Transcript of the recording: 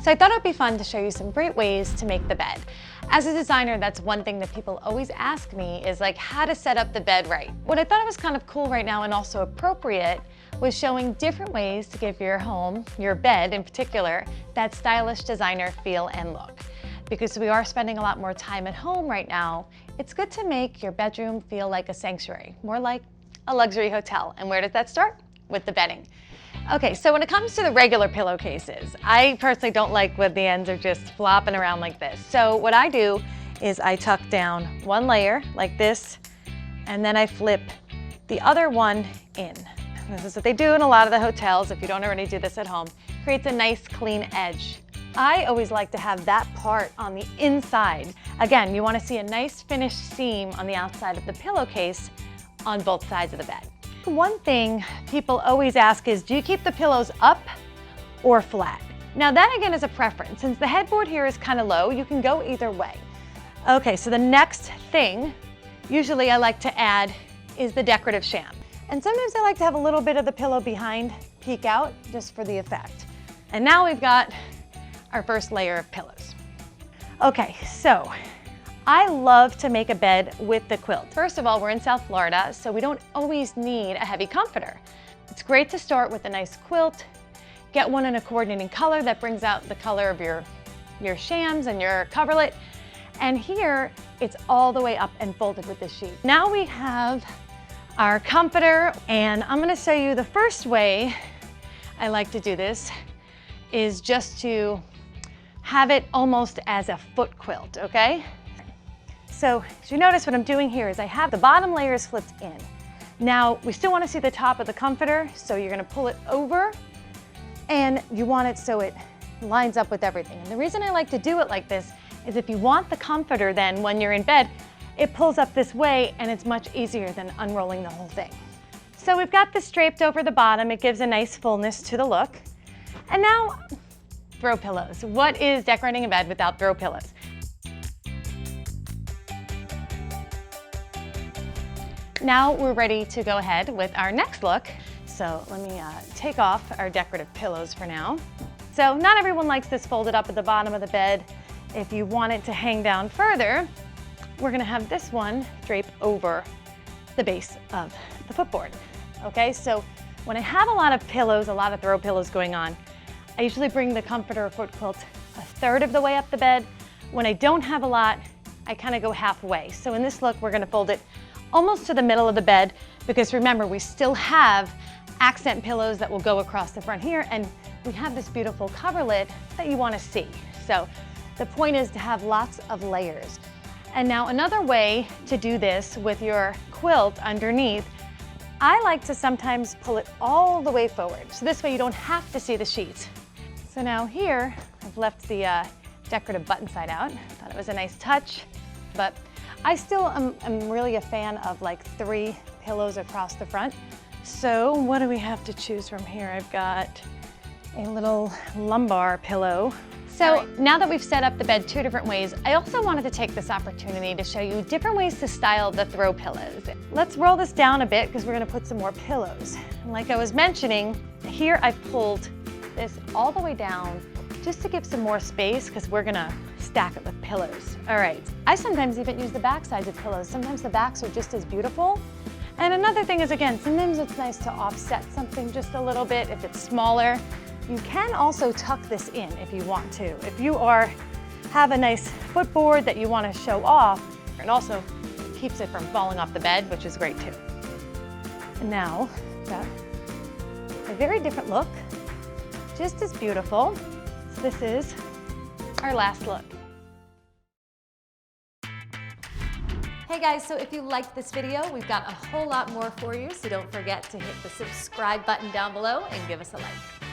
So I thought it'd be fun to show you some great ways to make the bed. As a designer, that's one thing that people always ask me is like how to set up the bed right. What I thought was kind of cool right now and also appropriate was showing different ways to give your home, your bed in particular, that stylish designer feel and look. Because we are spending a lot more time at home right now, it's good to make your bedroom feel like a sanctuary, more like a luxury hotel. And where does that start? With the bedding. Okay, so when it comes to the regular pillowcases, I personally don't like when the ends are just flopping around like this. So what I do is I tuck down one layer like this, and then I flip the other one in. This is what they do in a lot of the hotels. If you don't already do this at home, creates a nice clean edge. I always like to have that part on the inside. Again, you want to see a nice finished seam on the outside of the pillowcase on both sides of the bed. One thing people always ask is, do you keep the pillows up or flat? Now that again is a preference. Since the headboard here is kind of low, you can go either way. Okay, so the next thing, usually I like to add, is the decorative sham. And sometimes I like to have a little bit of the pillow behind peek out just for the effect. And now we've got our first layer of pillows. Okay, so I love to make a bed with the quilt. First of all, we're in South Florida, so we don't always need a heavy comforter. It's great to start with a nice quilt, get one in a coordinating color that brings out the color of your shams and your coverlet. And here, it's all the way up and folded with the sheet. Now we have our comforter, and I'm gonna show you the first way I like to do this is just to have it almost as a foot quilt, okay? So as you notice, what I'm doing here is I have the bottom layers flipped in. Now we still want to see the top of the comforter, so you're going to pull it over and you want it so it lines up with everything. And the reason I like to do it like this is if you want the comforter then when you're in bed, it pulls up this way and it's much easier than unrolling the whole thing. So we've got this draped over the bottom. It gives a nice fullness to the look. And now throw pillows. What is decorating a bed without throw pillows? Now we're ready to go ahead with our next look. So let me take off our decorative pillows for now. So not everyone likes this folded up at the bottom of the bed. If you want it to hang down further, we're gonna have this one drape over the base of the footboard. Okay, so when I have a lot of pillows, a lot of throw pillows going on, I usually bring the comforter or foot quilt a third of the way up the bed. When I don't have a lot, I kind of go halfway. So in this look, we're gonna fold it almost to the middle of the bed, because remember, we still have accent pillows that will go across the front here, and we have this beautiful coverlet that you want to see. So the point is to have lots of layers. And now another way to do this with your quilt underneath, I like to sometimes pull it all the way forward. So this way you don't have to see the sheets. So now here, I've left the decorative button side out. Thought it was a nice touch, but I still am really a fan of like 3 pillows across the front. So what do we have to choose from here? I've got a little lumbar pillow. So now that we've set up the bed 2 different ways, I also wanted to take this opportunity to show you different ways to style the throw pillows. Let's roll this down a bit because we're gonna put some more pillows. And like I was mentioning, here I've pulled this all the way down just to give some more space because we're gonna stack it with pillows. All right, I sometimes even use the back sides of pillows. Sometimes the backs are just as beautiful. And another thing is, again, sometimes it's nice to offset something just a little bit if it's smaller. You can also tuck this in if you want to. If you have a nice footboard that you want to show off, it also keeps it from falling off the bed, which is great too. And now, got a very different look, just as beautiful. So this is our last look. Hey guys, so if you liked this video, we've got a whole lot more for you, so don't forget to hit the subscribe button down below and give us a like.